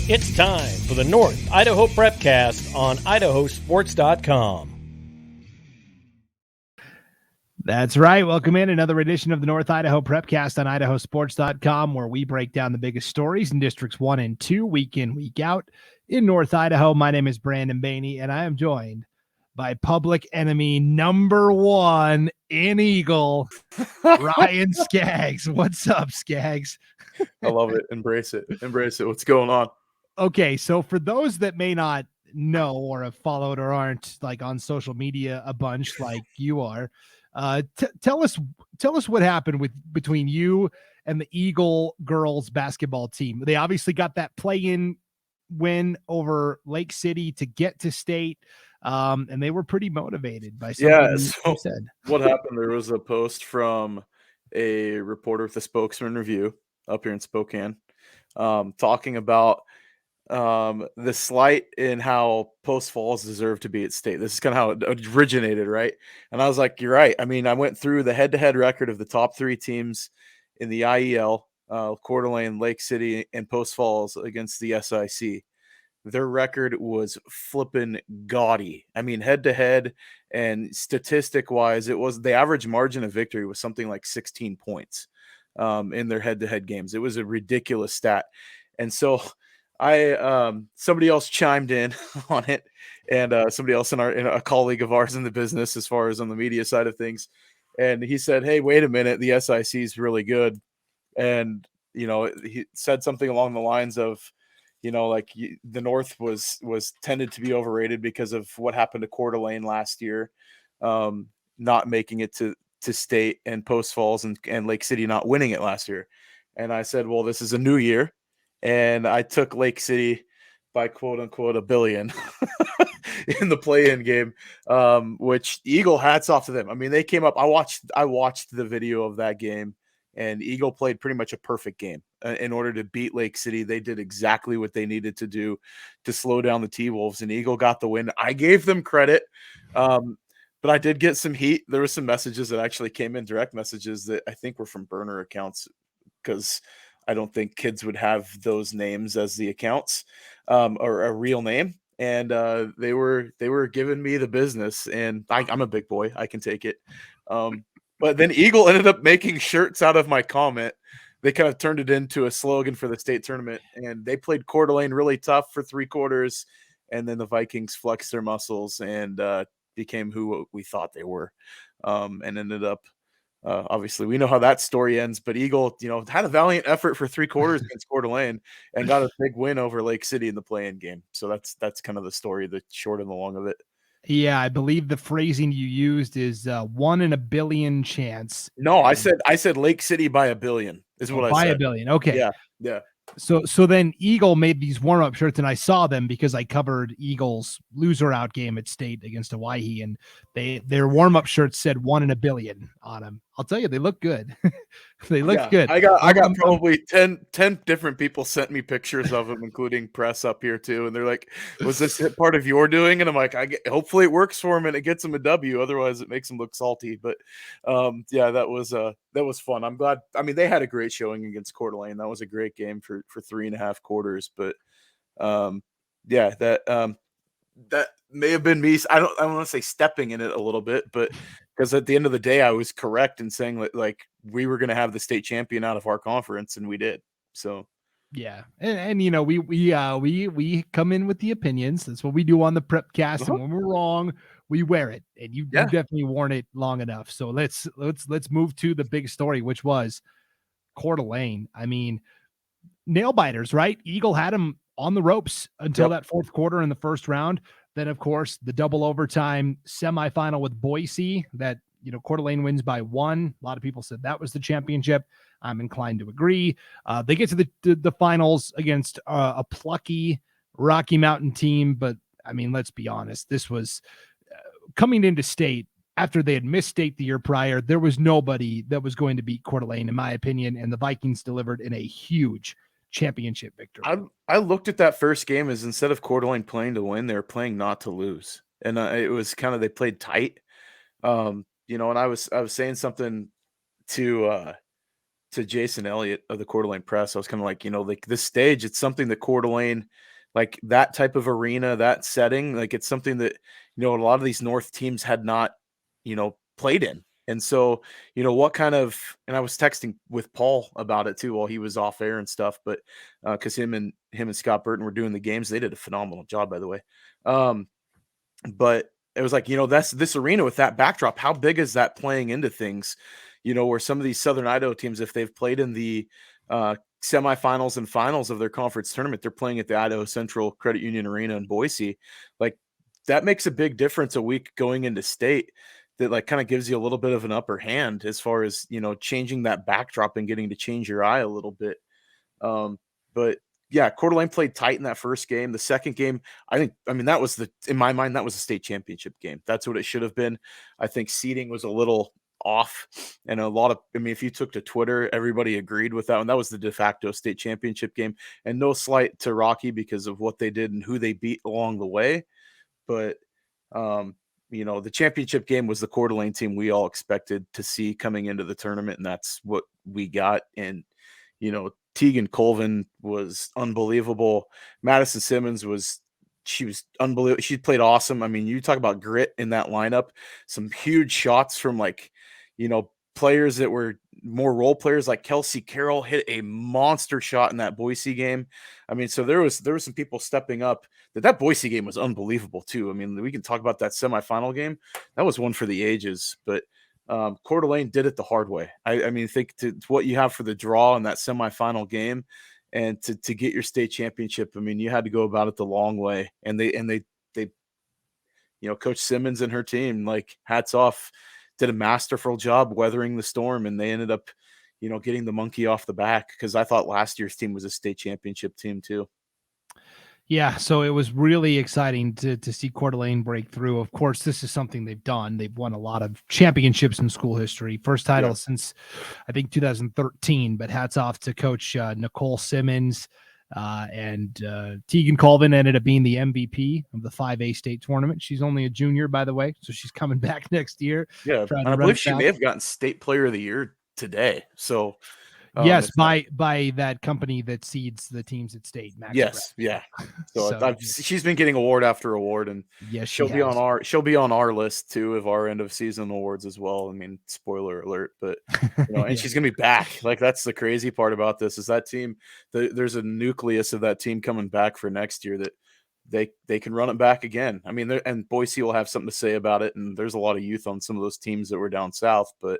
It's time for the North Idaho Prepcast on IdahoSports.com. That's right. Welcome in another edition of the North Idaho Prepcast on IdahoSports.com, where we break down the biggest stories in Districts 1 and 2, week in, week out in North Idaho. My name is Brandon Baney, and I am joined by public enemy number one in Eagle, Ryan Scaggs. What's up, Scaggs? I love it. Embrace it. Embrace it. What's going on? Okay, so for those that may not know or have followed or aren't like on social media a bunch like you are, tell us what happened between you and the Eagle girls basketball team. They obviously got that play-in win over Lake City to get to state, and they were pretty motivated by something you said. What happened? There was a post from a reporter with the Spokesman Review up here in Spokane, talking about the slight in how Post Falls deserve to be at state. This is kind of how it originated, right? And I was like, you're right. I mean, I went through the head-to-head record of the top three teams in the IEL, Coeur d'Alene, Lake City, and Post Falls against the SIC. Their record was flipping gaudy. I mean, head-to-head and statistic-wise, it was the average margin of victory was something like 16 points in their head-to-head games. It was a ridiculous stat. And so somebody else chimed in on it, and somebody else in a colleague of ours in the business, as far as on the media side of things, and he said, "Hey, wait a minute, the SIC is really good," and he said something along the lines of, like the North was tended to be overrated because of what happened to Coeur d'Alene last year, not making it to state, and Post Falls and Lake City not winning it last year, and I said, well, this is a new year. And I took Lake City by quote unquote $1 billion in the play-in game, which Eagle, hats off to them. I mean, they came up. I watched the video of that game, and Eagle played pretty much a perfect game in order to beat Lake City. They did exactly what they needed to do to slow down the T-Wolves, and Eagle got the win. I gave them credit, but I did get some heat. There were some messages that actually came in, direct messages that I think were from burner accounts, because I don't think kids would have those names as the accounts, or a real name. And they were giving me the business, and I'm a big boy. I can take it. But then Eagle ended up making shirts out of my comment. They kind of turned it into a slogan for the state tournament, and they played Coeur d'Alene really tough for 3 quarters. And then the Vikings flexed their muscles and became who we thought they were, and ended up, obviously, we know how that story ends, but Eagle, had a valiant effort for 3 quarters against Coeur d'Alene and got a big win over Lake City in the play-in game. So that's kind of the story, the short and the long of it. Yeah, I believe the phrasing you used is 1 in a billion chance. No, I said Lake City by $1 billion is what I said. By $1 billion. Okay. Yeah. So then Eagle made these warm-up shirts, and I saw them because I covered Eagle's loser-out game at state against Hawaii, and their warm-up shirts said 1 in a billion on them. I'll tell you, they look good. They look good. I got probably 10 different people sent me pictures of them, including press up here too, and they're like, was this part of your doing? And I'm like, hopefully it works for them and it gets them a W, otherwise it makes them look salty. But that was fun. I'm glad. I mean, they had a great showing against Coeur d'Alene. That was a great game for 3.5 quarters. But that may have been me. I don't want to say stepping in it a little bit, but because at the end of the day, I was correct in saying that, like, we were going to have the state champion out of our conference, and we did. So, yeah, and we come in with the opinions. That's what we do on the Prepcast, and when we're wrong, we wear it. And you've definitely worn it long enough. So let's move to the big story, which was Coeur d'Alene. I mean, nail biters, right? Eagle had them on the ropes until that 4th quarter in the first round. Then, of course, the double overtime semifinal with Boise that, Coeur d'Alene wins by 1. A lot of people said that was the championship. I'm inclined to agree. They get to the finals against a plucky Rocky Mountain team. But, I mean, let's be honest. This was coming into state after they had missed state the year prior. There was nobody that was going to beat Coeur d'Alene, in my opinion, and the Vikings delivered in a huge championship victory. I looked at that first game as, instead of Coeur d'Alene playing to win, they were playing not to lose, and it was kind of, they played tight, and I was saying something to Jason Elliott of the Coeur d'Alene Press, I was kind of like, like this stage, it's something that Coeur d'Alene, like that type of arena, that setting, like it's something that, a lot of these North teams had not, played in. And so, what kind of, and I was texting with Paul about it too while he was off air and stuff, but because him and Scott Burton were doing the games, they did a phenomenal job, by the way. But it was like, that's this arena with that backdrop. How big is that playing into things? Where some of these Southern Idaho teams, if they've played in the semifinals and finals of their conference tournament, they're playing at the Idaho Central Credit Union Arena in Boise. Like that makes a big difference a week going into state. That like kind of gives you a little bit of an upper hand as far as, changing that backdrop and getting to change your eye a little bit. But yeah, Coeur d'Alene played tight in that first game. The second game, that was in my mind, that was a state championship game. That's what it should have been. I think seeding was a little off, and if you took to Twitter, everybody agreed with that one. That was the de facto state championship game, and no slight to Rocky because of what they did and who they beat along the way. But, the championship game was the Coeur d'Alene team we all expected to see coming into the tournament, and that's what we got. And, Tegan Colvin was unbelievable. Madison Simmons was unbelievable. She played awesome. I mean, you talk about grit in that lineup, some huge shots from players that were more role players, like Kelsey Carroll hit a monster shot in that Boise game. I mean, so there was some people stepping up. That Boise game was unbelievable too. I mean, we can talk about that semifinal game. That was one for the ages, but Coeur d'Alene did it the hard way. I mean, think to what you have for the draw in that semifinal game, and to get your state championship. I mean, you had to go about it the long way, and they Coach Simmons and her team, like hats off, did a masterful job weathering the storm, and they ended up, getting the monkey off the back, because I thought last year's team was a state championship team too. Yeah, so it was really exciting to see Coeur d'Alene break through. Of course, this is something they've done. They've won a lot of championships in school history. First title since, I think, 2013. But hats off to Coach Nicole Simmons. And Tegan Colvin ended up being the MVP of the 5A state tournament. She's only a junior, by the way, so she's coming back next year. Yeah, and I believe she may have gotten state player of the year today. So yes, by that company that seeds the teams at state. Max yes, Brett. yeah. So she's been getting award after award, and yes, she'll be on our list too of our end of season awards as well. I mean, spoiler alert, but and she's gonna be back. Like that's the crazy part about this is that team. There's a nucleus of that team coming back for next year that they can run it back again. I mean, and Boise will have something to say about it, and there's a lot of youth on some of those teams that were down south, but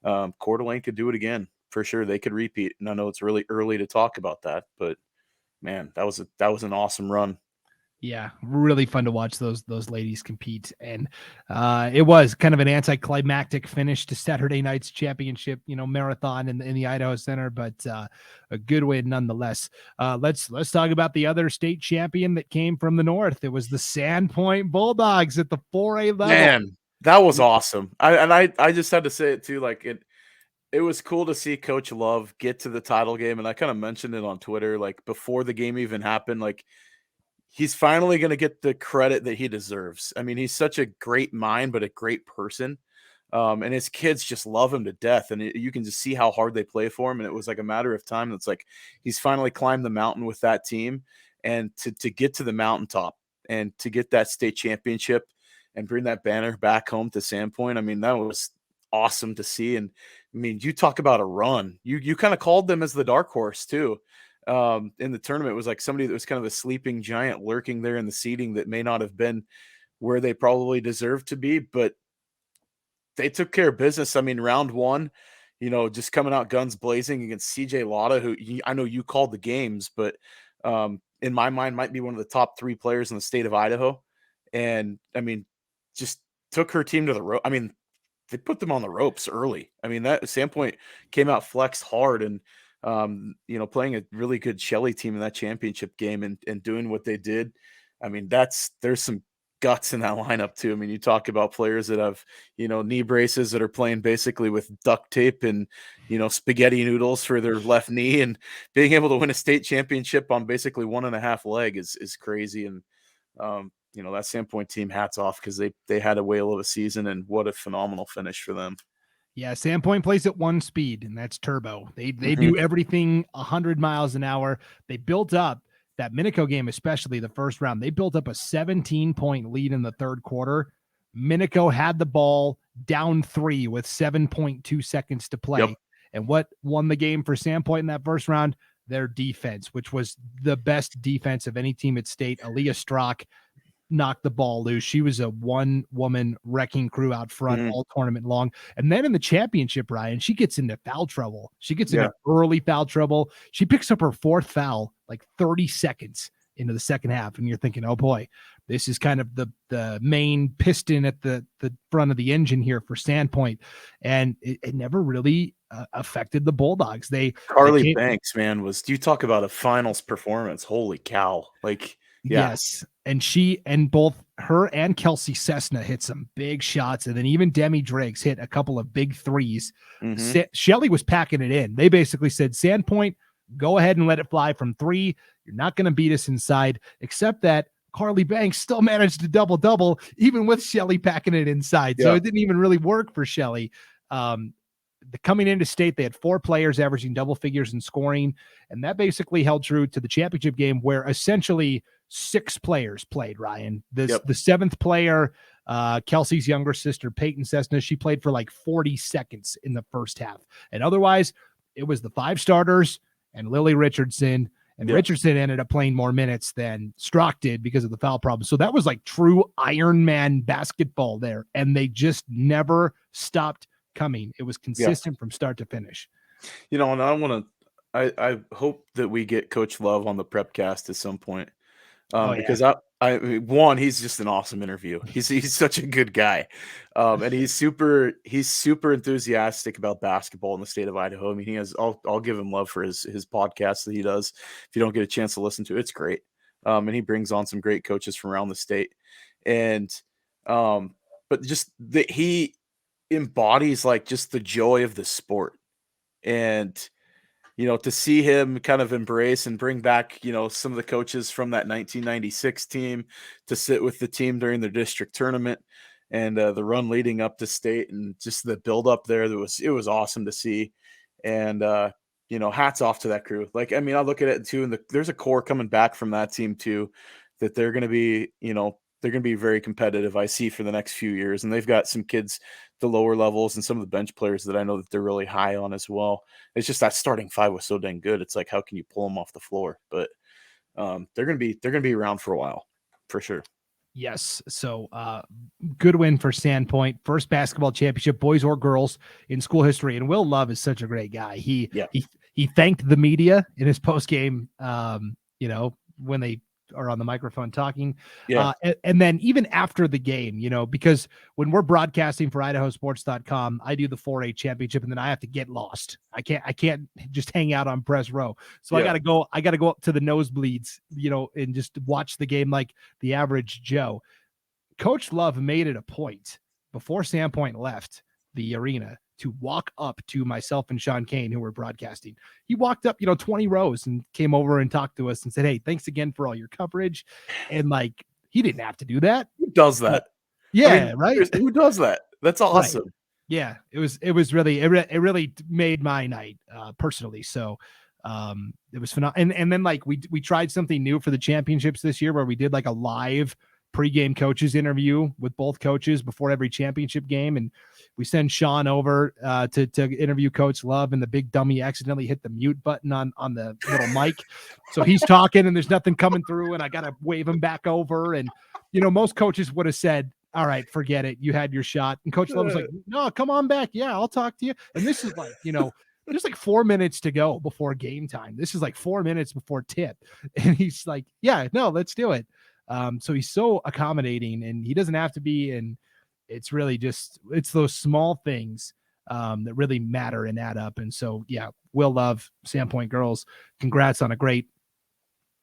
Coeur d'Alene could do it again. For sure, they could repeat, and I know it's really early to talk about that, but man, that was an awesome run. Yeah, really fun to watch those ladies compete, and it was kind of an anticlimactic finish to Saturday night's championship, marathon in the Idaho Center, but a good win nonetheless. Let's talk about the other state champion that came from the north. It was the Sandpoint Bulldogs at the 4A level. Man, that was awesome. I just had to say it too, like it was cool to see Coach Love get to the title game, and I kind of mentioned it on Twitter, like before the game even happened, like he's finally going to get the credit that he deserves. I mean, he's such a great mind, but a great person. And his kids just love him to death. And you can just see how hard they play for him. And it was like a matter of time. It's like, he's finally climbed the mountain with that team, and to get to the mountaintop and to get that state championship and bring that banner back home to Sandpoint. I mean, that was awesome to see. And I mean, you talk about a run. You kind of called them as the dark horse too. In the tournament, it was like somebody that was kind of a sleeping giant lurking there in the seeding that may not have been where they probably deserved to be, but they took care of business. I mean, round one, just coming out guns blazing against CJ Lotta, who I know you called the games, but in my mind might be one of the top 3 players in the state of Idaho. And I mean, just took her team to the rope. I mean, they put them on the ropes early. I mean, that Sandpoint came out flexed hard, and playing a really good Shelley team in that championship game and doing what they did. I mean, there's some guts in that lineup too. I mean, you talk about players that have, knee braces that are playing basically with duct tape and, spaghetti noodles for their left knee, and being able to win a state championship on basically 1.5 leg is crazy. And, that Sandpoint team, hats off, because they had a whale of a season, and what a phenomenal finish for them. Yeah, Sandpoint plays at 1 speed, and that's turbo. They do everything 100 miles an hour. They built up that Minico game, especially the first round. They built up a 17-point lead in the third quarter. Minico had the ball down 3 with 7.2 seconds to play. Yep. And what won the game for Sandpoint in that first round? Their defense, which was the best defense of any team at state. Aaliyah Strock knocked the ball loose. She was a one-woman wrecking crew out front all tournament long. And then in the championship, Ryan, she gets into foul trouble. She gets into early foul trouble. She picks up her 4th foul like 30 seconds into the second half. And you're thinking, oh boy, this is kind of the main piston at the front of the engine here for Sandpoint. And it never really affected the Bulldogs. Carly Banks, man, you talk about a finals performance. Holy cow. Like, yes. And she and both her and Kelsey Cessna hit some big shots. And then even Demi Driggs hit a couple of big threes. Shelly was packing it in. They basically said, Sandpoint, go ahead and let it fly from 3. You're not going to beat us inside, except that Carly Banks still managed to double-double, even with Shelly packing it inside. So it didn't even really work for Shelly. Coming into state, they had 4 players averaging double figures in scoring. And that basically held true to the championship game, where essentially 6 players played, Ryan. The 7th player, Kelsey's younger sister, Peyton Cessna, she played for like 40 seconds in the first half. And otherwise, it was the 5 starters and Lily Richardson. And Richardson ended up playing more minutes than Strock did because of the foul problem. So that was like true Iron Man basketball there. And they just never stopped coming. It was consistent from start to finish. And I hope that we get Coach Love on the Prepcast at some point. Because he's just an awesome interview. He's such a good guy. And he's super enthusiastic about basketball in the state of Idaho. I mean, I'll give him love for his podcast that he does. If you don't get a chance to listen to it, it's great. And he brings on some great coaches from around the state. And but just that he embodies like just the joy of the sport. And to see him kind of embrace and bring back, some of the coaches from that 1996 team to sit with the team during the district tournament and the run leading up to state, and just the build up there, it was awesome to see. And, hats off to that crew. Like, I mean, I look at it too, and there's a core coming back from that team too, that they're going to be, they're going to be very competitive, I see, for the next few years. And they've got some kids, the lower levels, and some of the bench players that I know that they're really high on as well. It's just that starting 5 was so dang good. It's like, how can you pull them off the floor? But they're going to be around for a while, for sure. Yes. So good win for Sandpoint. First basketball championship, boys or girls, in school history. And Will Love is such a great guy. He thanked the media in his post game, when they are on the microphone talking. And then even after the game, because when we're broadcasting for IdahoSports.com, I do the 4A championship, and then I have to get lost. I can't just hang out on press row. So I got to go up to the nosebleeds, and just watch the game like the average Joe. Coach Love made it a point before Sandpoint left the arena to walk up to myself and Sean Kane, who were broadcasting. He walked up, 20 rows and came over and talked to us and said, "Hey, thanks again for all your coverage." And like, he didn't have to do that. Who does that? Right. Who does that? That's awesome. Right. Yeah, it was really, it really made my night personally. So it was phenomenal. And then like we tried something new for the championships this year, where we did like a live pregame coaches interview with both coaches before every championship game. And we send Sean over to interview Coach Love, and the big dummy accidentally hit the mute button on the little mic. So he's talking and there's nothing coming through, and I got to wave him back over. And, most coaches would have said, "All right, forget it. You had your shot." And Coach Love was like, "No, come on back. Yeah, I'll talk to you." And this is like, there's like 4 minutes to go before game time. This is like 4 minutes before tip. And he's like, "Yeah, no, let's do it." So he's so accommodating, and he doesn't have to be. And it's really it's those small things that really matter and add up. And so, Will Love, Sandpoint girls, congrats on a great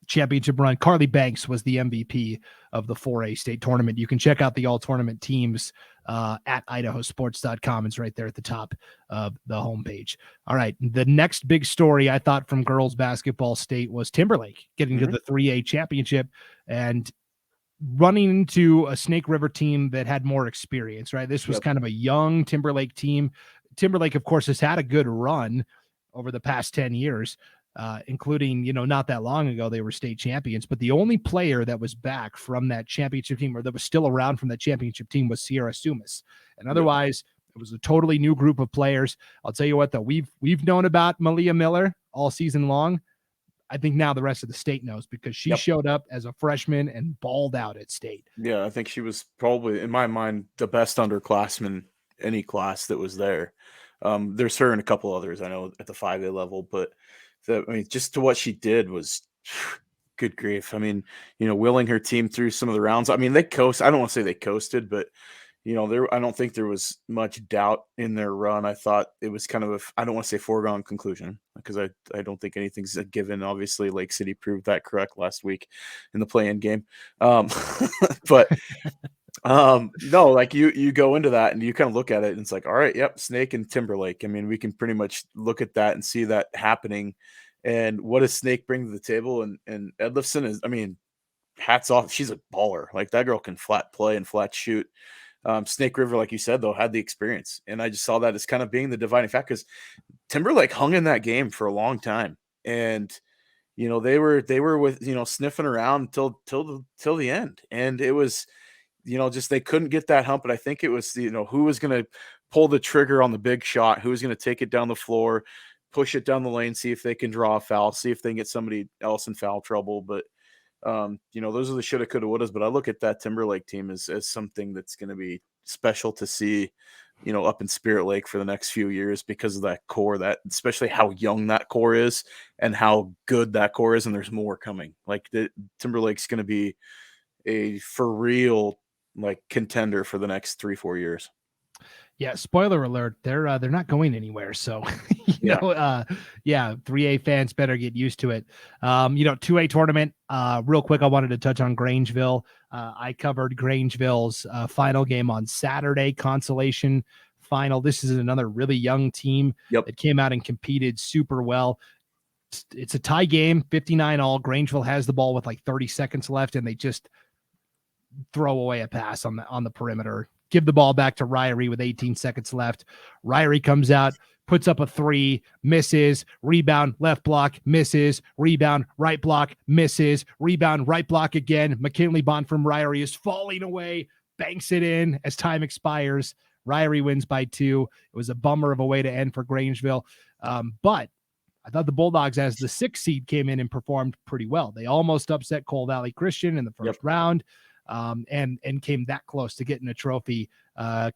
championship run. Carly Banks was the MVP of the 4A state tournament. You can check out the all tournament teams at IdahoSports.com. It's right there at the top of the homepage. All right. The next big story I thought from girls basketball state was Timberlake getting to the 3A championship and running into a Snake River team that had more experience, right? This was kind of a young Timberlake team. Timberlake, of course, has had a good run over the past 10 years, including, not that long ago, they were state champions. But the only player that was back from that championship team, or that was still around from that championship team, was Sierra Sumas. And otherwise, it was a totally new group of players. I'll tell you what, though, we've known about Malia Miller all season long. I think now the rest of the state knows, because she showed up as a freshman and balled out at state. Yeah, I think she was probably, in my mind, the best underclassman any class that was there. There's her and a couple others I know at the 5A level, but just to what she did was good grief. I mean, willing her team through some of the rounds. I mean, they coast. I don't want to say they coasted, but I don't think there was much doubt in their run. I thought it was kind of I don't want to say foregone conclusion, because I don't think anything's a given. Obviously, Lake City proved that correct last week in the play-in game. But no, like you go into that and you kind of look at it and it's like, all right, yep, Snake and Timberlake. I mean, we can pretty much look at that and see that happening. And what does Snake bring to the table? And Edlifson is, I mean, hats off. She's a baller. Like, that girl can flat play and flat shoot. Snake River, like you said, though, had the experience. And I just saw that as kind of being the dividing factor, because Timberlake hung in that game for a long time. And, they were with, sniffing around till the end. And it was, just they couldn't get that hump. But I think it was, who was going to pull the trigger on the big shot, who was going to take it down the floor, push it down the lane, see if they can draw a foul, see if they can get somebody else in foul trouble. But those are the shoulda, coulda, wouldas. But I look at that Timberlake team as something that's going to be special to see, up in Spirit Lake for the next few years, because of that core, that especially how young that core is and how good that core is. And there's more coming. Like, the Timberlake's going to be a for real, like, contender for the next 3-4 years. Yeah, spoiler alert, they're not going anywhere. So, 3A fans better get used to it. 2A tournament, real quick, I wanted to touch on Grangeville. I covered Grangeville's final game on Saturday, consolation final. This is another really young team that came out and competed super well. It's a tie game, 59-all. Grangeville has the ball with like 30 seconds left, and they just throw away a pass on the perimeter. Give the ball back to Ryrie with 18 seconds left. Ryrie comes out, puts up a 3, misses, rebound, left block, misses, rebound, right block, misses, rebound, right block again. McKinley Bond from Ryrie is falling away, banks it in as time expires. Ryrie wins by 2. It was a bummer of a way to end for Grangeville. But I thought the Bulldogs, as the 6th seed, came in and performed pretty well. They almost upset Coal Valley Christian in the first round. And came that close to getting a trophy.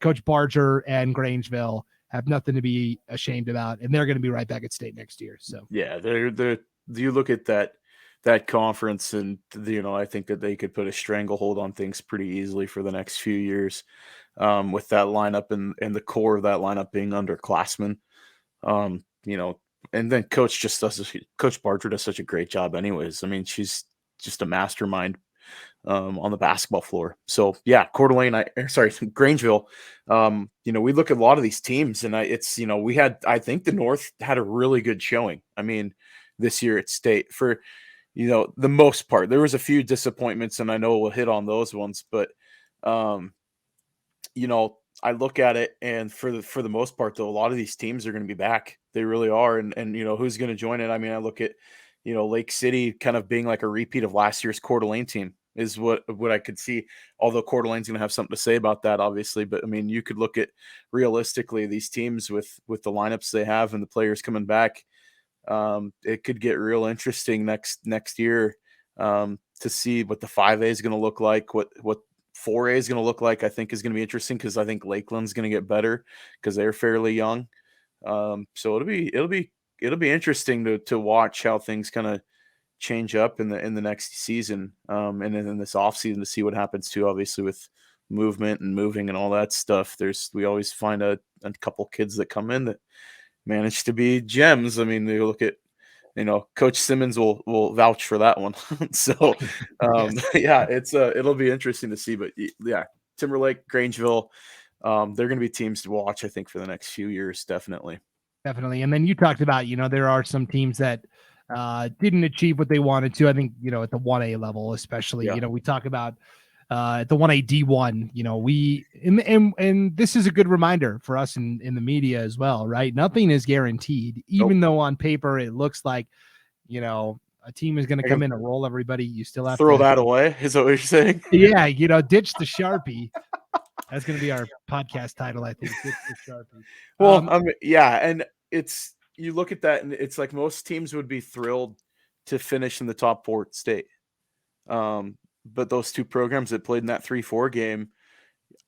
Coach Barger and Grangeville have nothing to be ashamed about, and they're going to be right back at state next year. So yeah, they're you look at that conference, and I think that they could put a stranglehold on things pretty easily for the next few years, with that lineup and the core of that lineup being underclassmen. And then Coach Barger does such a great job anyways. I mean, she's just a mastermind on the basketball floor. So yeah, Grangeville. We look at a lot of these teams, and I think the North had a really good showing. I mean, this year at state for, the most part. There was a few disappointments, and I know we'll hit on those ones, but I look at it, and for the most part, though, a lot of these teams are going to be back. They really are. And who's going to join it? I mean, I look at, Lake City kind of being like a repeat of last year's Coeur d'Alene team is what I could see. Although Coeur d'Alene's going to have something to say about that, obviously. But I mean, you could look at realistically these teams with the lineups they have and the players coming back. It could get real interesting next year to see what the 5A is going to look like, what 4A is going to look like. I think is going to be interesting, because I think Lakeland's going to get better because they're fairly young. So it'll be interesting to watch how things kind of change up in the next season, and then in this off season to see what happens too. Obviously, with movement and moving and all that stuff, we always find a couple kids that come in that manage to be gems. I mean, they look at, Coach Simmons will vouch for that one. So it'll be interesting to see. But yeah, Timberlake, Grangeville, they're going to be teams to watch, I think, for the next few years. Definitely. And then you talked about, there are some teams that didn't achieve what they wanted to. I think, at the 1A level, especially, we talk about at the 1A D1, you know, and this is a good reminder for us in the media as well, right? Nothing is guaranteed, even though on paper it looks like, you know, a team is going to come in and roll everybody. You still have throw to that away. Is that what you're saying? Yeah, you know, ditch the Sharpie. That's going to be our podcast title, I think. Ditch the Sharpie. Well, yeah, and it's you look at that, and it's like most teams would be thrilled to finish in the top 4 state. But those two programs that played in that 3-4 game,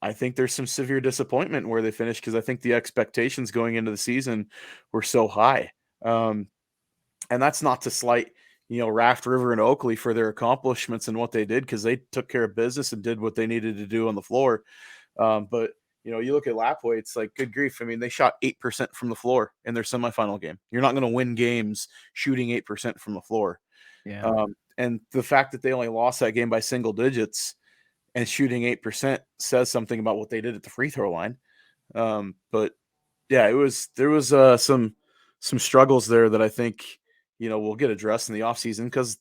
I think there's some severe disappointment where they finished because I think the expectations going into the season were so high. And that's not to slight, you know, Raft River and Oakley for their accomplishments and what they did, because they took care of business and did what they needed to do on the floor. But you know, you look at Lapway, it's like, good grief. I mean, they shot 8% from the floor in their semifinal game. You're not going to win games shooting 8% from the floor. Yeah. And the fact that they only lost that game by single digits and shooting 8% says something about what they did at the free throw line. But yeah, there was some struggles there that I think, you know, will get addressed in the offseason, because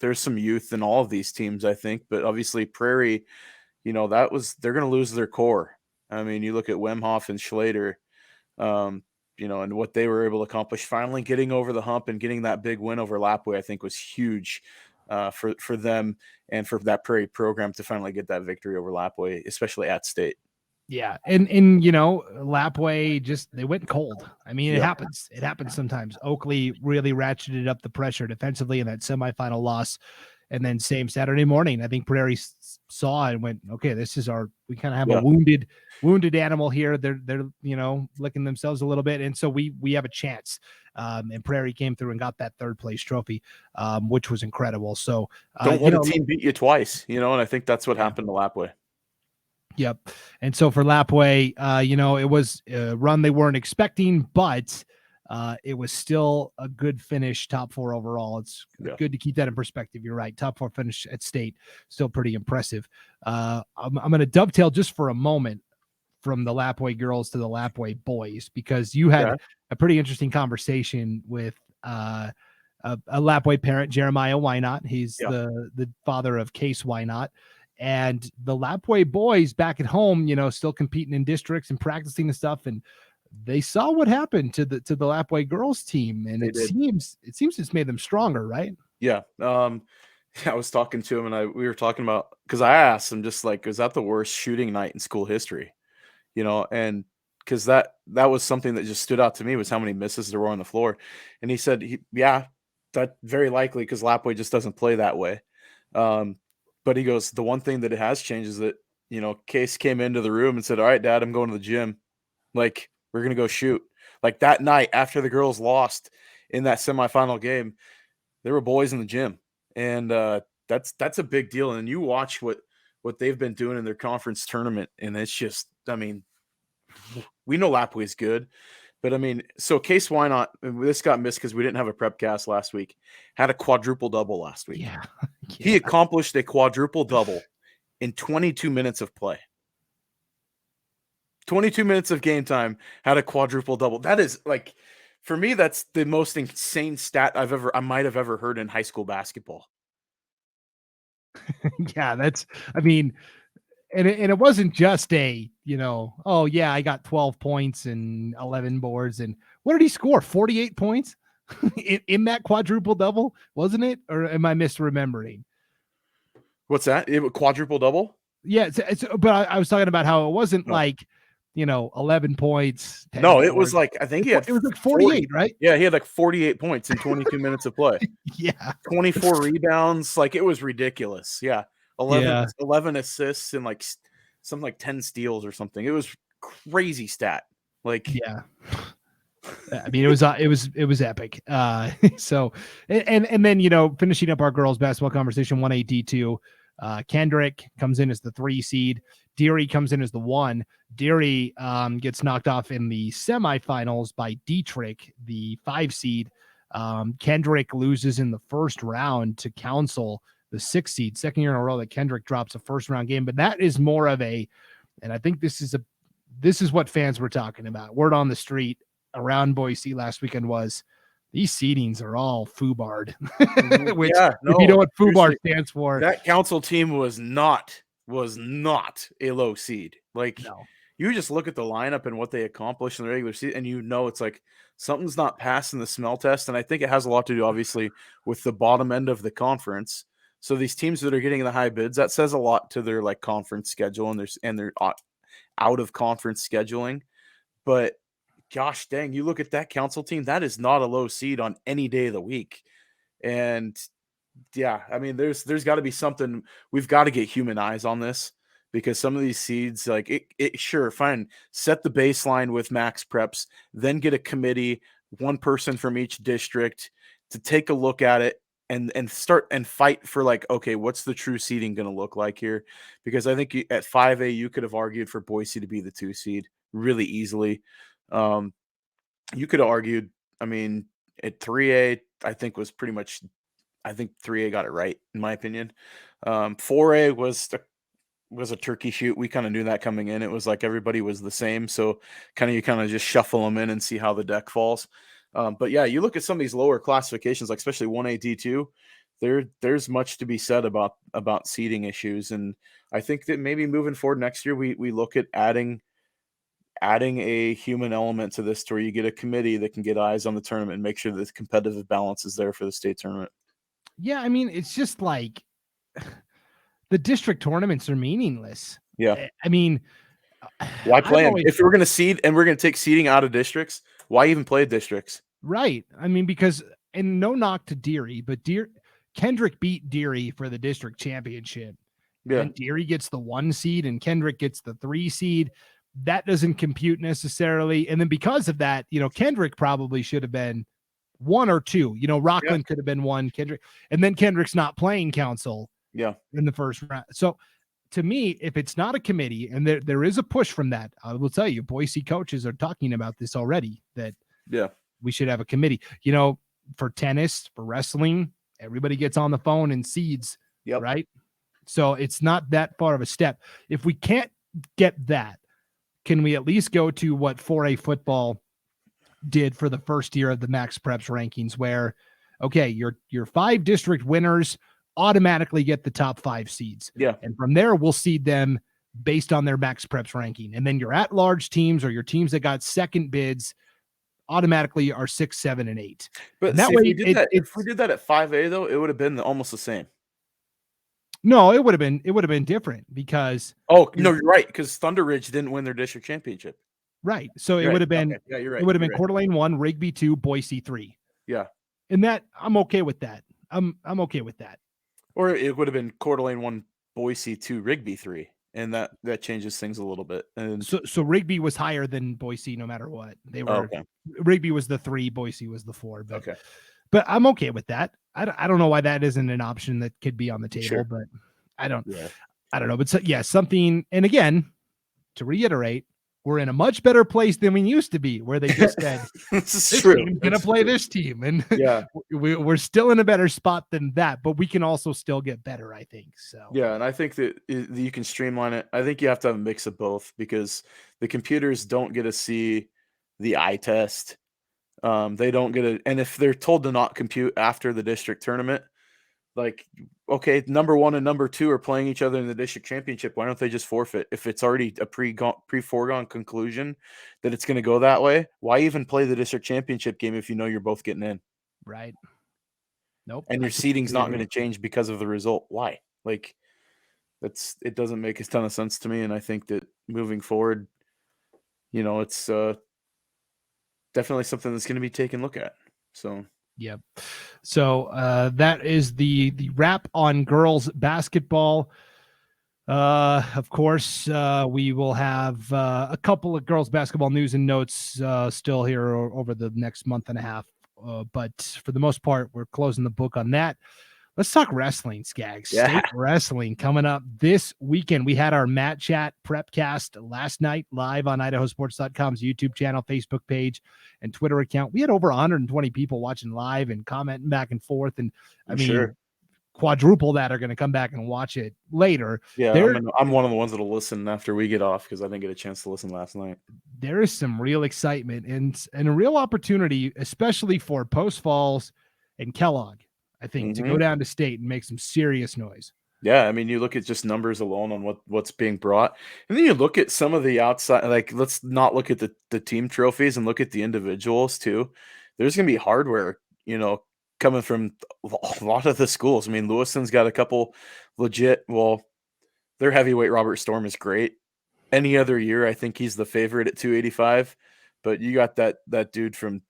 there's some youth in all of these teams, I think. But obviously Prairie, you know, they're going to lose their core. I mean, you look at Wemhoff and Schlater, you know, and what they were able to accomplish, finally getting over the hump and getting that big win over Lapway, I think was huge for them and for that Prairie program to finally get that victory over Lapway, especially at state. Yeah. And you know, Lapway they went cold. I mean, it happens. It happens sometimes. Oakley really ratcheted up the pressure defensively in that semifinal loss. And then same Saturday morning, I think Prairie saw and went, okay, we kind of have a wounded animal here. They're, you know, licking themselves a little bit. And so we have a chance. And Prairie came through and got that third place trophy, which was incredible. So don't let a team beat you twice, you know, and I think that's what happened to Lapway. Yep. And so for Lapway, you know, it was a run they weren't expecting, but it was still a good finish, top 4 overall. It's good to keep that in perspective. You're right. Top 4 finish at state, still pretty impressive. I'm going to dovetail just for a moment from the Lapway girls to the Lapway boys, because you had a pretty interesting conversation with a Lapway parent, Jeremiah Wynot. He's the father of Case Wynot. And the Lapway boys back at home, you know, still competing in districts and practicing the stuff, and they saw what happened to the Lapway girls team, and it seems it's made them stronger, right? Yeah. I was talking to him, and we were talking about, because I asked him, just like, is that the worst shooting night in school history? You know, and because that was something that just stood out to me, was how many misses there were on the floor. And he said, that very likely, because Lapway just doesn't play that way. But he goes, the one thing that it has changed is that, you know, Case came into the room and said, all right, Dad, I'm going to the gym. Like, we're going to go shoot. Like that night after the girls lost in that semifinal game, there were boys in the gym. And that's a big deal. And you watch what they've been doing in their conference tournament, and it's just, I mean, we know Lapway's good. But, I mean, so Case Wynot, this got missed because we didn't have a Prepcast last week, had a quadruple-double last week. Yeah. He accomplished a quadruple-double in 22 minutes of play. 22 minutes of game time, had a quadruple-double. That is, like, for me, that's the most insane stat I might have ever heard in high school basketball. Yeah, I mean, and it wasn't just a, you know, oh yeah, I got 12 points and 11 boards. And what did he score? 48 points in that quadruple double, wasn't it? Or am I misremembering? What's that? It quadruple double? Yeah, but I was talking about how it wasn't like, you know, 11 points. No, it was like, I think it was like 48, right? Yeah, he had like 48 points in 22 minutes of play. Yeah. 24 rebounds. Like, it was ridiculous. Yeah. 11 assists and like something like 10 steals or something. It was crazy stat. Like, yeah. I mean, it was epic. So, and then, you know, finishing up our girls basketball conversation, 1A D2, Kendrick comes in as the 3 seed. Deary comes in as the 1. Deary gets knocked off in the semifinals by Dietrich, the 5 seed. Kendrick loses in the first round to Council, the 6 seed. Second year in a row that Kendrick drops a first round game, but that is more of and I think this is what fans were talking about. Word on the street around Boise last weekend was these seedings are all FUBAR'd, which no, if you know what FUBAR stands for, that council team was not a low seed. Like, no. you just look at the lineup and what they accomplished in the regular season, and it's like something's not passing the smell test. And I think it has a lot to do, obviously, with the bottom end of the conference. So these teams that are getting the high bids, that says a lot to their like conference schedule and their out of conference scheduling. But gosh dang, you look at that council team, that is not a low seed on any day of the week. And yeah, I mean, there's got to be something. We've got to get human eyes on this, because some of these seeds, like it sure, fine, set the baseline with max preps, then get a committee, one person from each district to take a look at it and start and fight for, like, okay, what's the true seeding going to look like here? Because I think at 5A, you could have argued for Boise to be the 2 seed really easily. You could have argued, I mean, at 3A, I think 3A got it right, in my opinion. 4A was a turkey shoot. We kind of knew that coming in. It was like everybody was the same. So you kind of just shuffle them in and see how the deck falls. But yeah, you look at some of these lower classifications, like especially 1A D2, there's much to be said about seeding issues. And I think that maybe moving forward next year, we look at adding a human element to this, to where you get a committee that can get eyes on the tournament and make sure that the competitive balance is there for the state tournament. Yeah, I mean, it's just like the district tournaments are meaningless. Yeah. I mean, why play them? If we're going to seed and we're going to take seeding out of districts, why even play districts? Right. I mean, because, and no knock to Deary, but Kendrick beat Deary for the district championship. Yeah. And Deary gets the 1 seed and Kendrick gets the 3 seed. That doesn't compute necessarily. And then because of that, Kendrick probably should have been 1 or 2. Rockland could have been 1, Kendrick, and then Kendrick's not playing council in the first round. So to me, if it's not a committee, and there is a push from that, I will tell you, Boise coaches are talking about this already, that we should have a committee. For tennis, for wrestling, everybody gets on the phone and seeds, right? So it's not that far of a step. If we can't get that, can we at least go to what 4A football did for the first year of the Max Preps rankings, where, okay, your 5 district winners automatically get the top 5 seeds. Yeah. And from there, we'll seed them based on their Max Preps ranking. And then your at-large teams, or your teams that got second bids, automatically are 6, 7, and 8. But and that see, way, if we did that at 5A, though, it would have been almost the same. No, it would have been different, because you're right, because Thunder Ridge didn't win their district championship. Right. So it would have been, you're right. It would have been Coeur d'Alene 1, Rigby 2, Boise 3. Yeah. And that, I'm okay with that. I'm okay with that. Or it would have been Coeur d'Alene 1, Boise 2, Rigby 3. And that changes things a little bit. And so Rigby was higher than Boise no matter what. They were Rigby was the 3, Boise was the 4. But I'm okay with that. I don't know why that isn't an option that could be on the table, but I don't know. But something, and again, to reiterate, we're in a much better place than we used to be, where they just said, this is true. Team's going to play this team. And we're still in a better spot than that, but we can also still get better, I think. So, yeah. And I think that you can streamline it. I think you have to have a mix of both, because the computers don't get to see the eye test. They don't get it. And if they're told to not compute after the district tournament, like, okay, number 1 and number 2 are playing each other in the district championship. Why don't they just forfeit? If it's already a pre-foregone conclusion that it's going to go that way, why even play the district championship game if you know you're both getting in? Right. Nope. And your seeding's not going to change because of the result. Why? Like, it doesn't make a ton of sense to me. And I think that moving forward, it's definitely something that's going to be taken a look at. So. Yep. So that is the wrap on girls basketball. Of course, we will have a couple of girls basketball news and notes still here over the next month and a half. But for the most part, we're closing the book on that. Let's talk wrestling, Scaggs. Yeah. State wrestling coming up this weekend. We had our Mat Chat Prepcast last night live on IdahoSports.com's YouTube channel, Facebook page, and Twitter account. We had over 120 people watching live and commenting back and forth. And I mean, quadruple that are going to come back and watch it later. Yeah, I'm one of the ones that'll listen after we get off because I didn't get a chance to listen last night. There is some real excitement and a real opportunity, especially for Post Falls and Kellogg, I think, to go down to state and make some serious noise. Yeah, I mean, you look at just numbers alone on what's being brought, and then you look at some of the outside. Like, let's not look at the team trophies and look at the individuals too. There's going to be hardware, coming from a lot of the schools. I mean, Lewiston's got a couple legit. Well, their heavyweight Robert Storm is great. Any other year, I think he's the favorite at 285. But you got that dude from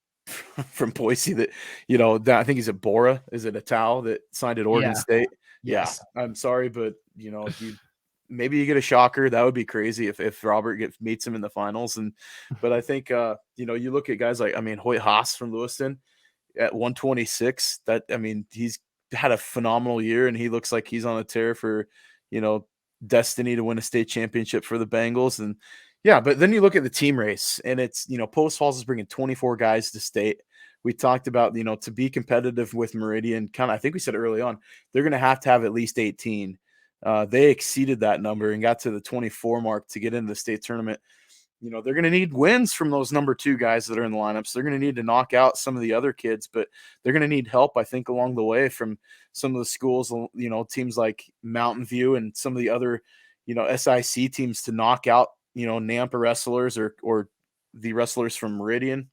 Boise that I think he's at Bora. Is it a Tao that signed at Oregon State? Yes. Yeah, I'm sorry, but maybe you get a shocker. That would be crazy if Robert meets him in the finals. But I think you look at guys like Hoyt Haas from Lewiston at 126. He's had a phenomenal year, and he looks like he's on a tear for destiny to win a state championship for the Bengals. And yeah, but then you look at the team race, and it's Post Falls is bringing 24 guys to state. We talked about, to be competitive with Meridian, I think we said early on, they're going to have at least 18. They exceeded that number and got to the 24 mark to get into the state tournament. They're going to need wins from those number 2 guys that are in the lineups. They're going to need to knock out some of the other kids, but they're going to need help, I think, along the way from some of the schools, teams like Mountain View and some of the other, SIC teams to knock out, Nampa wrestlers or the wrestlers from Meridian.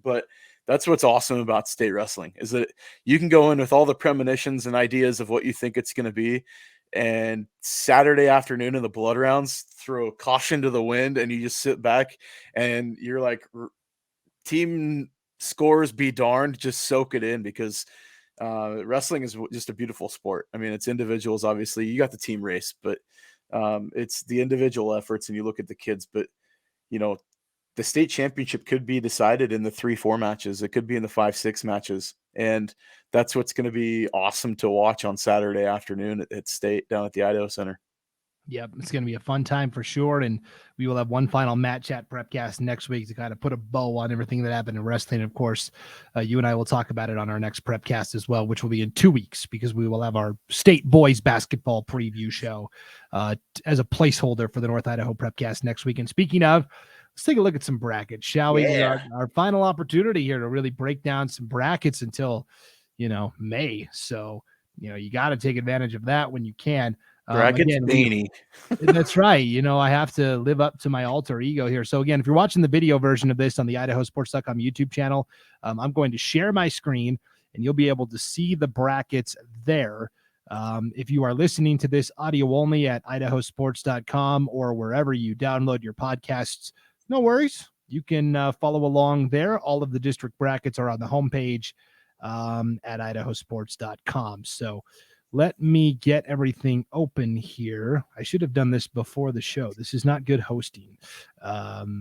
But that's what's awesome about state wrestling is that you can go in with all the premonitions and ideas of what you think it's going to be. And Saturday afternoon in the blood rounds, throw caution to the wind, and you just sit back and you're like, team scores be darned, just soak it in because wrestling is just a beautiful sport. I mean, it's individuals, obviously. You got the team race, but it's the individual efforts, and you look at the kids. But, the state championship could be decided in the 3-4 matches. It could be in the 5-6 matches. And that's what's going to be awesome to watch on Saturday afternoon at state down at the Idaho Center. Yep, it's going to be a fun time for sure. And we will have one final Matt Chat Prepcast next week to kind of put a bow on everything that happened in wrestling. Of course, you and I will talk about it on our next Prepcast as well, which will be in 2 weeks because we will have our state boys basketball preview show as a placeholder for the North Idaho Prepcast next week. And speaking of, let's take a look at some brackets, shall we? Yeah. Our final opportunity here to really break down some brackets until, May. So, you got to take advantage of that when you can. Brackets Baney. That's right. I have to live up to my alter ego here. So again, if you're watching the video version of this on the IdahoSports.com YouTube channel, I'm going to share my screen and you'll be able to see the brackets there. If you are listening to this audio only at IdahoSports.com or wherever you download your podcasts, no worries. You can follow along there. All of the district brackets are on the homepage at IdahoSports.com. So let me get everything open here. I should have done this before the show. This is not good hosting. But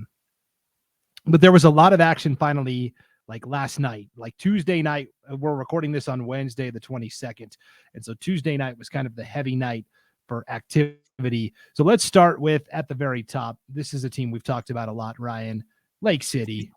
there was a lot of action finally, like last night, like Tuesday night. We're recording this on Wednesday, the 22nd. And so Tuesday night was kind of the heavy night for activity. So let's start with at the very top. This is a team we've talked about a lot, Ryan. Lake City.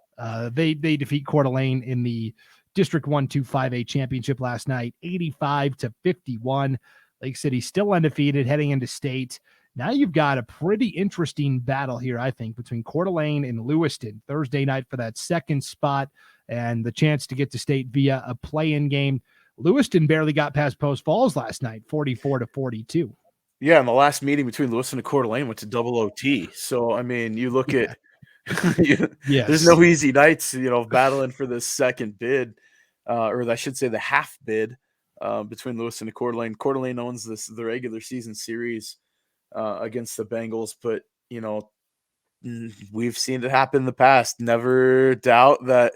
They defeat Coeur d'Alene in the District 1-2-5A championship last night, 85-51. Lake City still undefeated heading into state. Now you've got a pretty interesting battle here, I think, between Coeur d'Alene and Lewiston Thursday night for that second spot and the chance to get to state via a play-in game. Lewiston barely got past Post Falls last night, 44-42. Yeah, and the last meeting between Lewiston and Coeur d'Alene went to double OT. So, I mean, you look at there's no easy nights, battling for this second bid, or I should say the half bid between Lewiston and Coeur d'Alene. Coeur d'Alene owns the regular season series against the Bengals, but, we've seen it happen in the past. Never doubt that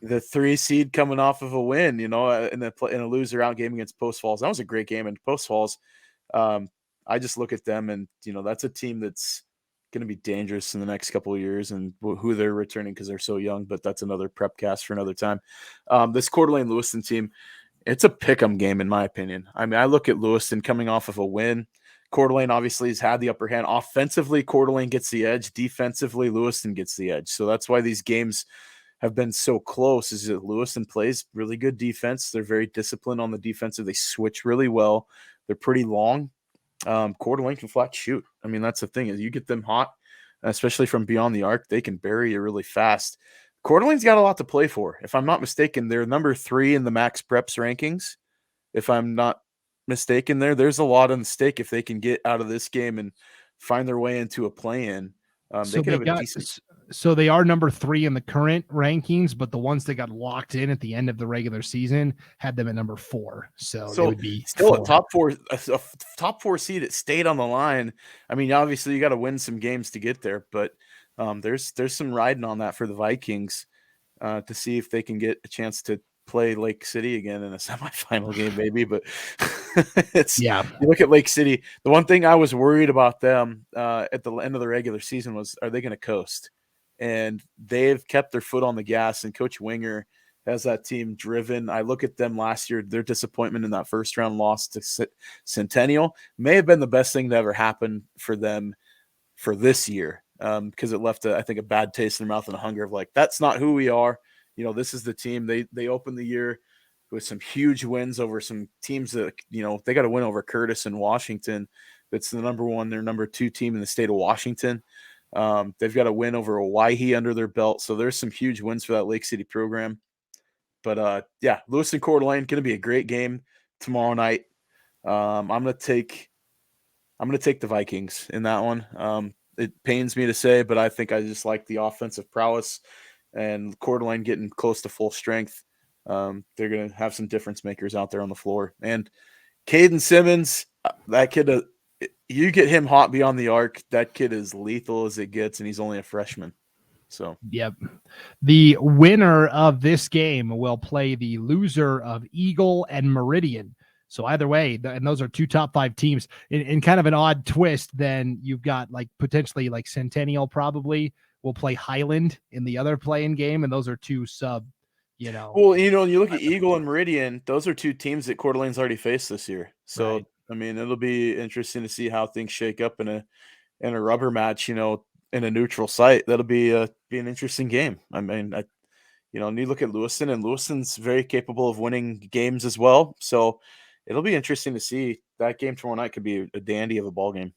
the 3 seed coming off of a win, in a loser out game against Post Falls. That was a great game in Post Falls. I just look at them and, that's a team that's going to be dangerous in the next couple of years and who they're returning because they're so young, but that's another Prepcast for another time. This Coeur d'Alene Lewiston team, it's a pick'em game in my opinion. I mean, I look at Lewiston coming off of a win. Coeur d'Alene obviously has had the upper hand. Offensively, Coeur d'Alene gets the edge. Defensively, Lewiston gets the edge. So that's why these games have been so close is that Lewiston plays really good defense. They're very disciplined on the defensive. They switch really well. They're pretty long. Coeur d'Alene can flat shoot. I mean, that's the thing is you get them hot, especially from beyond the arc, they can bury you really fast. Coeur d'Alene's got a lot to play for. If I'm not mistaken, they're number 3 in the Max Preps rankings. If I'm not mistaken there's a lot on stake if they can get out of this game and find their way into a play-in. They could have a decent. So they are number 3 in the current rankings, but the ones that got locked in at the end of the regular season had them at number 4. So they would be still 4. a top 4 seed. It stayed on the line. I mean, obviously you got to win some games to get there, but there's some riding on that for the Vikings to see if they can get a chance to play Lake City again in a semifinal game, maybe. But you look at Lake City. The one thing I was worried about them at the end of the regular season was, are they going to coast? And they've kept their foot on the gas, and Coach Winger has that team driven. I look at them last year, their disappointment in that first round loss to Centennial may have been the best thing to ever happen for them for this year, because it left, I think, a bad taste in their mouth and a hunger of like, that's not who we are. This is the team. They opened the year with some huge wins over some teams that, they got to win over Curtis and Washington. That's the number 1, their number 2 team in the state of Washington. They've got a win over Owyhee under their belt. So there's some huge wins for that Lake City program. But Lewiston Coeur d'Alene, going to be a great game tomorrow night. I'm going to take the Vikings in that one. It pains me to say, but I think I just like the offensive prowess, and Coeur d'Alene getting close to full strength. They're going to have some difference makers out there on the floor. And Caden Simmons, that kid, you get him hot beyond the arc, that kid is lethal as it gets, and he's only a freshman. So, yep. The winner of this game will play the loser of Eagle and Meridian. So either way, and those are 2 top 5 teams. In kind of an odd twist, then you've got like potentially like Centennial probably will play Highland in the other playing game, and those are 2 sub. Well, you look at Eagle and Meridian; those are 2 teams that Coeur d'Alene's already faced this year. So, right. I mean, it'll be interesting to see how things shake up in a rubber match. In a neutral site, that'll be an interesting game. I mean, you look at Lewiston, and Lewiston's very capable of winning games as well. So, it'll be interesting to see. That game tomorrow night could be a dandy of a ball game.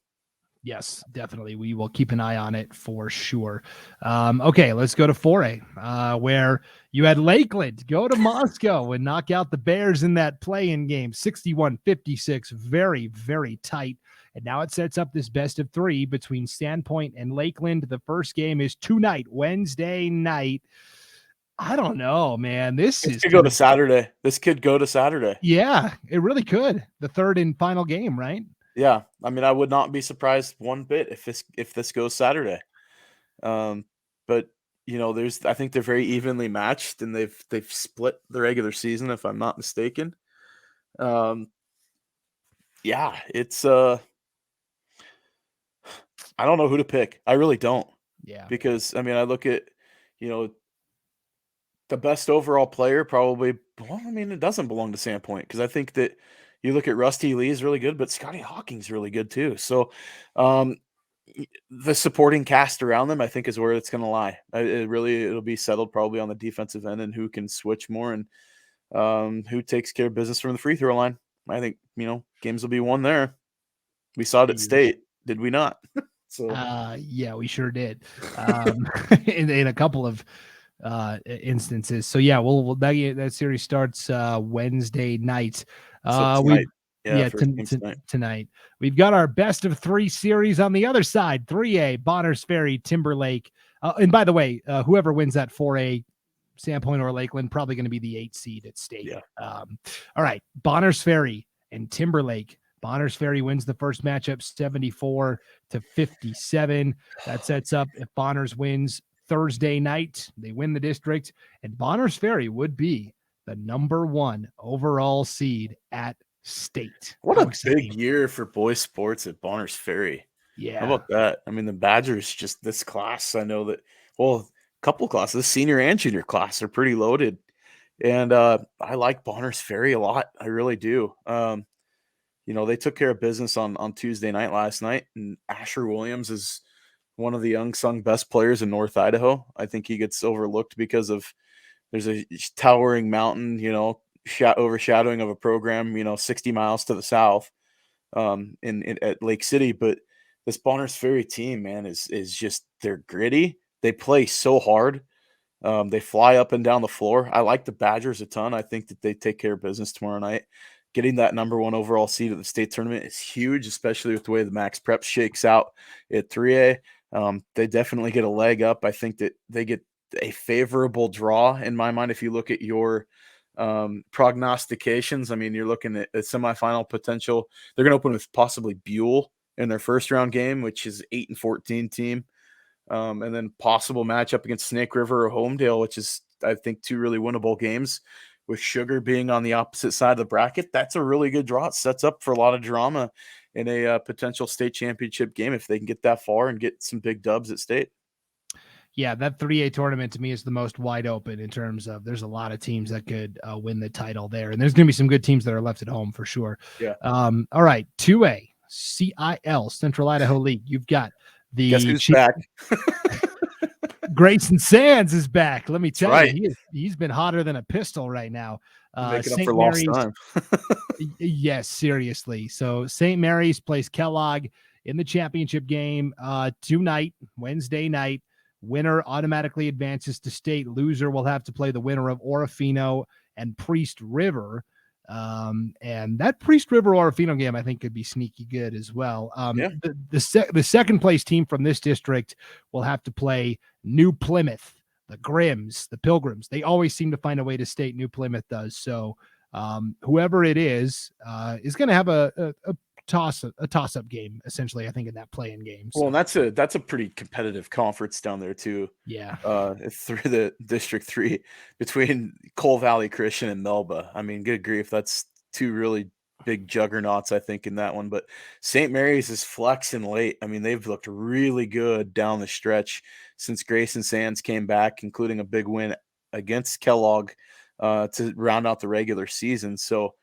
Yes, definitely. We will keep an eye on it for sure. Okay, let's go to 4A, where you had Lakeland go to Moscow and knock out the Bears in that play-in game, 61-56, very, very tight. And now it sets up this best of 3 between Sandpoint and Lakeland. The first game is tonight, Wednesday night. I don't know, man. This could go to Saturday. This could go to Saturday. Yeah, it really could. The third and final game, right? Yeah, I mean, I would not be surprised one bit if this goes Saturday. But I think they're very evenly matched, and they've split the regular season, if I'm not mistaken. It's I don't know who to pick. I really don't. Yeah, because I mean, I look at the best overall player probably. Well, I mean, it doesn't belong to Sandpoint, because I think that. You look at Rusty Lee is really good, but Scotty Hawking's really good too. So the supporting cast around them, I think, is where it's going to lie. It'll be settled probably on the defensive end and who can switch more and who takes care of business from the free throw line. I think, games will be won there. We saw it at State, did we not? Yeah, we sure did. In a couple of instances. So yeah, that series starts Wednesday night. Tonight. Tonight. We've got our best of 3 series on the other side. 3A, Bonners Ferry, Timberlake. And by the way, whoever wins that 4A, Sandpoint or Lakeland, probably going to be the 8 seed at State. Yeah. All right, Bonners Ferry and Timberlake. Bonners Ferry wins the first matchup 74-57. That sets up, if Bonners wins Thursday night, they win the district, and Bonners Ferry would be the number 1 overall seed at State. What a big year for boys sports at Bonners Ferry. Yeah. How about that? I mean, the Badgers, just this class, I know that, a couple classes, the senior and junior class are pretty loaded. And I like Bonners Ferry a lot. I really do. They took care of business on Tuesday night last night, and Asher Williams is one of the unsung best players in North Idaho. I think he gets overlooked because of there's a towering mountain, overshadowing of a program, 60 miles to the south, at Lake City. But this Bonners Ferry team, man, is just they're gritty. They play so hard. They fly up and down the floor. I like the Badgers a ton. I think that they take care of business tomorrow night. Getting that number 1 overall seed at the state tournament is huge, especially with the way the Max Prep shakes out at 3A. They definitely get a leg up. I think that they get a favorable draw in my mind. If you look at your prognostications, I mean, you're looking at a semifinal potential. They're going to open with possibly Buell in their first round game, which is 8-14 team. And then possible matchup against Snake River or Homedale, which is, I think, 2 really winnable games. With Sugar being on the opposite side of the bracket, that's a really good draw. It sets up for a lot of drama in a potential state championship game if they can get that far and get some big dubs at state. Yeah, that 3A tournament to me is the most wide open in terms of there's a lot of teams that could win the title there. And there's going to be some good teams that are left at home for sure. Yeah. All right, 2A, CIL, Central Idaho League. You've got the Guess who's back? Grayson Sands is back. Let me tell you, he's been hotter than a pistol right now. Making up for lost time. Yes, seriously. So St. Mary's plays Kellogg in the championship game tonight, Wednesday night. Winner automatically advances to state. Loser will have to play the winner of Orofino and Priest River. And that Priest River Orofino game, I think, could be sneaky good as well. The second place team from this district will have to play New Plymouth, the Grims, the Pilgrims. They always seem to find a way to state. New Plymouth does. So whoever it is going to have a toss-up game, essentially, I think, in that play-in game. So. Well, and that's a pretty competitive conference down there too. Yeah. Through the District 3 between Coal Valley Christian and Melba. I mean, good grief, that's 2 really big juggernauts, I think, in that one. But St. Mary's is flexing late. I mean, they've looked really good down the stretch since Grayson Sands came back, including a big win against Kellogg to round out the regular season. So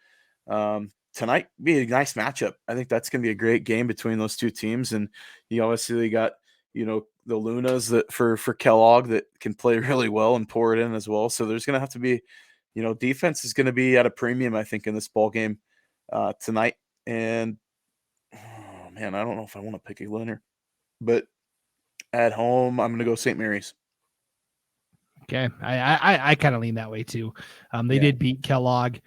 tonight be a nice matchup. I think that's going to be a great game between those 2 teams. And you obviously got, the Lunas that for Kellogg that can play really well and pour it in as well. So there's going to have to be, defense is going to be at a premium, I think, in this ball game tonight. And oh man, I don't know if I want to pick a winner, but at home, I'm going to go St. Mary's. Okay. I kind of lean that way too. They did beat Kellogg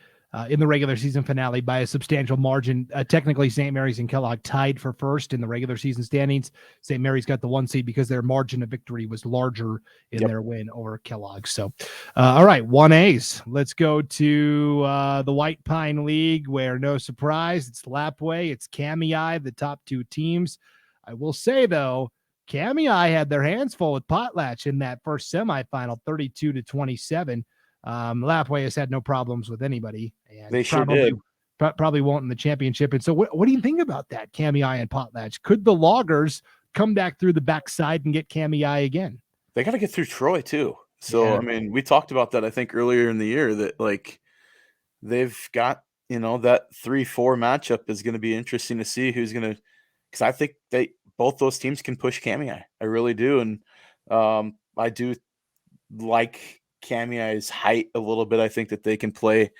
in the regular season finale by a substantial margin. Technically, St. Mary's and Kellogg tied for first in the regular season standings. St. Mary's got the 1 seed because their margin of victory was larger in their win over Kellogg. So, all right, 1As. Let's go to the White Pine League, where no surprise, it's Lapway, it's Kamei, the top 2 teams. I will say, though, Kamei had their hands full with Potlatch in that first semifinal, 32-27. Lapway has had no problems with anybody, and they sure did. Probably won't in the championship. And so, what do you think about that, Kamei and Potlatch? Could the Loggers come back through the backside and get Kamei again? They got to get through Troy too. So I mean, we talked about that I think earlier in the year that like they've got that 3-4 matchup is going to be interesting to see who's going to, because I think both those teams can push Kamei. I really do, and I do like Kamei's height a little bit. I think that they can play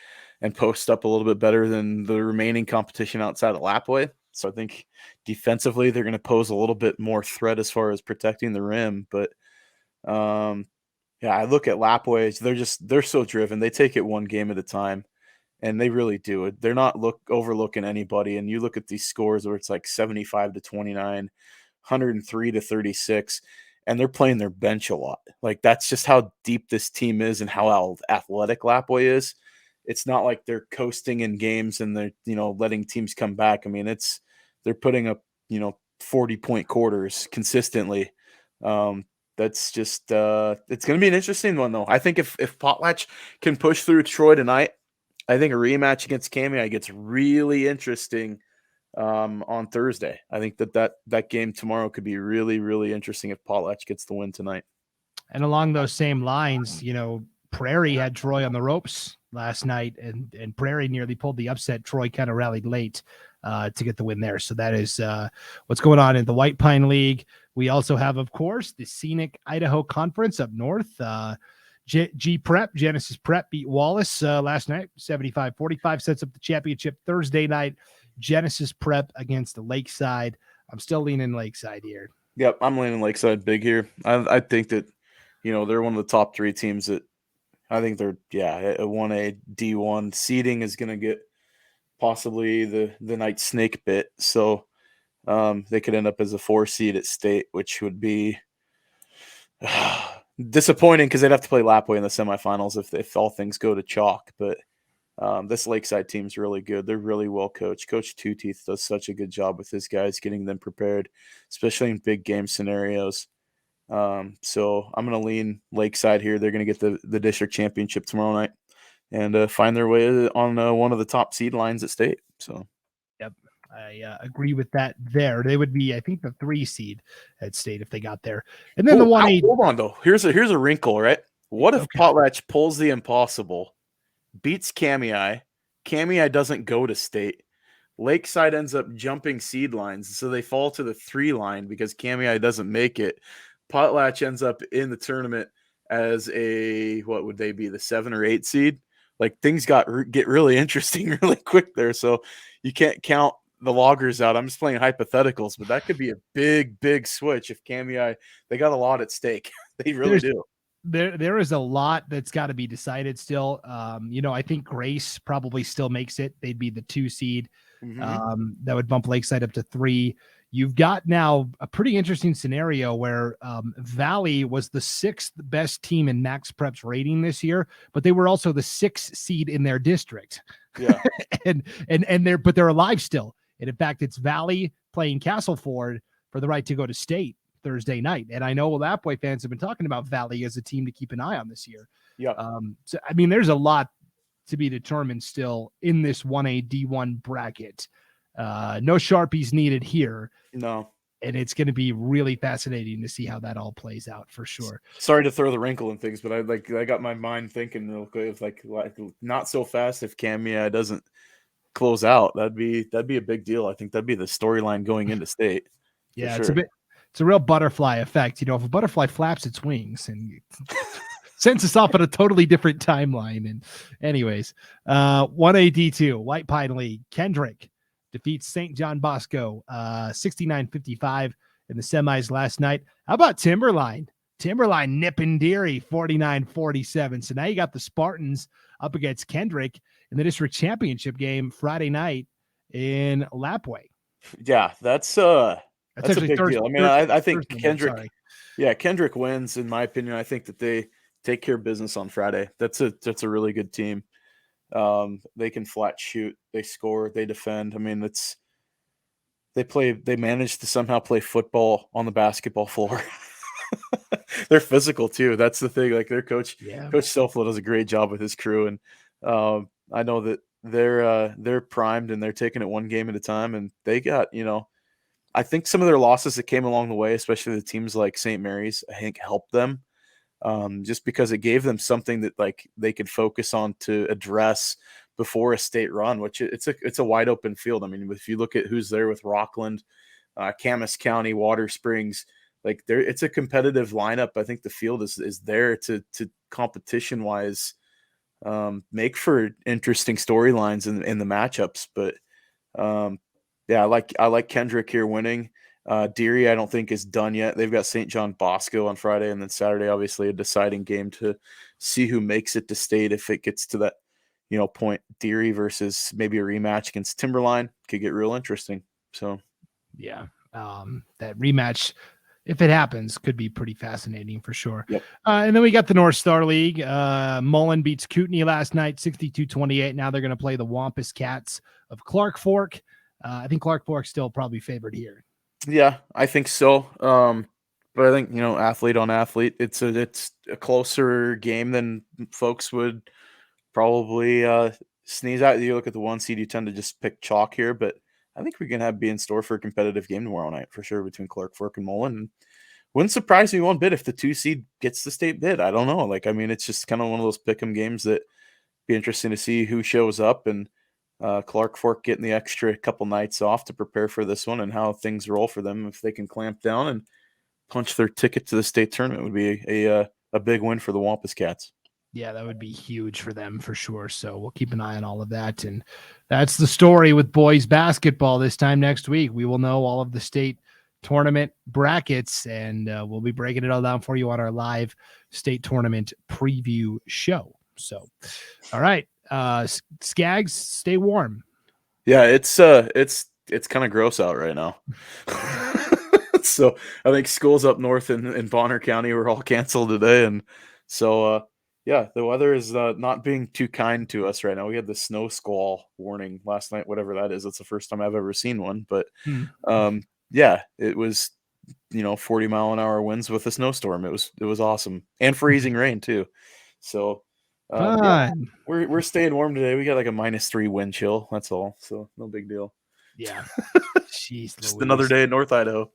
and post up a little bit better than the remaining competition outside of Lapway. So I think defensively they're going to pose a little bit more threat as far as protecting the rim. But I look at Lapway. They're so driven. They take it one game at a time, and they really do it. They're not overlooking anybody. And you look at these scores where it's like 75-29, 103-36. And they're playing their bench a lot. Like, that's just how deep this team is and how athletic Lapway is. It's not like they're coasting in games and they're, letting teams come back. I mean, they're putting up, 40-point quarters consistently. That's just it's going to be an interesting one, though. I think if Potlatch can push through Troy tonight, I think a rematch against Kamei gets really interesting on Thursday. I think that game tomorrow could be really, really interesting if Potlatch gets the win tonight. And along those same lines, Prairie had Troy on the ropes last night, and Prairie nearly pulled the upset. Troy kind of rallied late to get the win there. So that is what's going on in the White Pine League. We also have, of course, the scenic Idaho Conference up north. G Prep, Genesis Prep beat Wallace last night, 75-45, sets up the championship Thursday night. Genesis Prep against the Lakeside. I'm still leaning Lakeside here. Yep, I'm leaning Lakeside big here. I think that, they're one of the top 3 teams that I think they're, a 1A D1 seeding is going to get possibly the night snake bit. So they could end up as a 4 seed at state, which would be disappointing because they'd have to play Lapway in the semifinals if all things go to chalk. But this Lakeside team's really good. They're really well coached. Coach Two Teeth does such a good job with his guys, getting them prepared, especially in big game scenarios. So I'm going to lean Lakeside here. They're going to get the district championship tomorrow night and find their way on one of the top seed lines at state. So, yep, I agree with that there. They would be, I think, the 3 seed at state if they got there. And then the 1A. Hold on, though. Here's a wrinkle, right? What if Potlatch pulls the impossible, beats Kamei doesn't go to state. Lakeside ends up jumping seed lines, so they fall to the 3 line because Kamei doesn't make it. Potlatch ends up in the tournament as what would they be, the 7 or 8 seed? Like things get really interesting really quick there. So you can't count the loggers out. I'm just playing hypotheticals, but that could be a big switch if Kamei. They got a lot at stake. They really do. There is a lot that's got to be decided still. I think Grace probably still makes it. They'd be the 2 seed. That would bump Lakeside up to 3. You've got now a pretty interesting scenario where Valley was the 6th best team in Max Prep's rating this year, but they were also the 6th seed in their district. Yeah, but they're alive still. And in fact, it's Valley playing Castleford for the right to go to state Thursday night. And I know Lapway fans have been talking about Valley as a team to keep an eye on this year. Yeah. So I mean, there's a lot to be determined still in this 1A D1 bracket. No Sharpies needed here. No. And it's going to be really fascinating to see how that all plays out for sure. Sorry to throw the wrinkle in things, but I got my mind thinking real quick. If like not so fast if Kamei doesn't close out, that'd be a big deal. I think that'd be the storyline going into state. Yeah, sure. It's a real butterfly effect. If a butterfly flaps its wings and sends us off on a totally different timeline. And anyways, 1A D2 White Pine League, Kendrick defeats St. John Bosco 69-55 in the semis last night. How about Timberline? Timberline nipping Deary 49-47. So now you got the Spartans up against Kendrick in the district championship game Friday night in Lapway. Yeah, that's a big deal. I mean, I think Kendrick. Yeah, Kendrick wins in my opinion. I think that they take care of business on Friday. That's a really good team. They can flat shoot, they score, they defend. I mean, they manage to somehow play football on the basketball floor. They're physical too. That's the thing. Like their coach, Coach Selflow does a great job with his crew. And I know that they're primed and they're taking it one game at a time. And they got, I think some of their losses that came along the way, especially the teams like St. Mary's, I think helped them. Just because it gave them something that like they could focus on to address before a state run, which it's a wide open field. I mean, if you look at who's there with Rockland, Camas County, Water Springs, like it's a competitive lineup. I think the field is there to competition wise make for interesting storylines in the matchups. But I like Kendrick here winning. Deary, I don't think is done yet. They've got St. John Bosco on Friday, and then Saturday, obviously a deciding game to see who makes it to state. If it gets to that, point, Deary versus maybe a rematch against Timberline could get real interesting. So, yeah, that rematch, if it happens, could be pretty fascinating for sure. Yep. And then we got the North Star League. Mullen beats Kootenai last night, 62-28. Now they're going to play the Wampus Cats of Clark Fork. I think Clark Fork's still probably favored here. Yeah, I think so. But I think, athlete on athlete, it's a closer game than folks would probably sneeze at. You look at the 1 seed, you tend to just pick chalk here, but I think we're going to be in store for a competitive game tomorrow night for sure between Clark Fork and Mullen. And wouldn't surprise me one bit if the 2 seed gets the state bid. I don't know. It's just kind of one of those pick 'em games that be interesting to see who shows up, and Clark Fork getting the extra couple nights off to prepare for this one and how things roll for them if they can clamp down. And punch their ticket to the state tournament would be a big win for the Wampus Cats. Yeah, that would be huge for them for sure. So we'll keep an eye on all of that. And that's the story with boys basketball. This time next week, we will know all of the state tournament brackets, and we'll be breaking it all down for you on our live state tournament preview show. So, all right, Scaggs, stay warm. Yeah, it's kind of gross out right now. So I think schools up north in Bonner County were all canceled today, and so yeah, the weather is not being too kind to us right now. We had the snow squall warning last night, whatever that is. That's the first time I've ever seen one, but yeah, it was 40-mile-an-hour winds with a snowstorm. It was awesome, and freezing rain too. So yeah, we're staying warm today. We got like a -3 wind chill. That's all. So no big deal. Yeah, jeez, just Louise. Another day in North Idaho.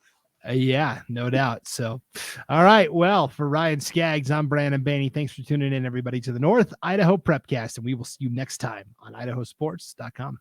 Yeah, no doubt. So, all right. Well, for Ryan Scaggs, I'm Brandon Baney. Thanks for tuning in, everybody, to the North Idaho Prepcast, and we will see you next time on IdahoSports.com.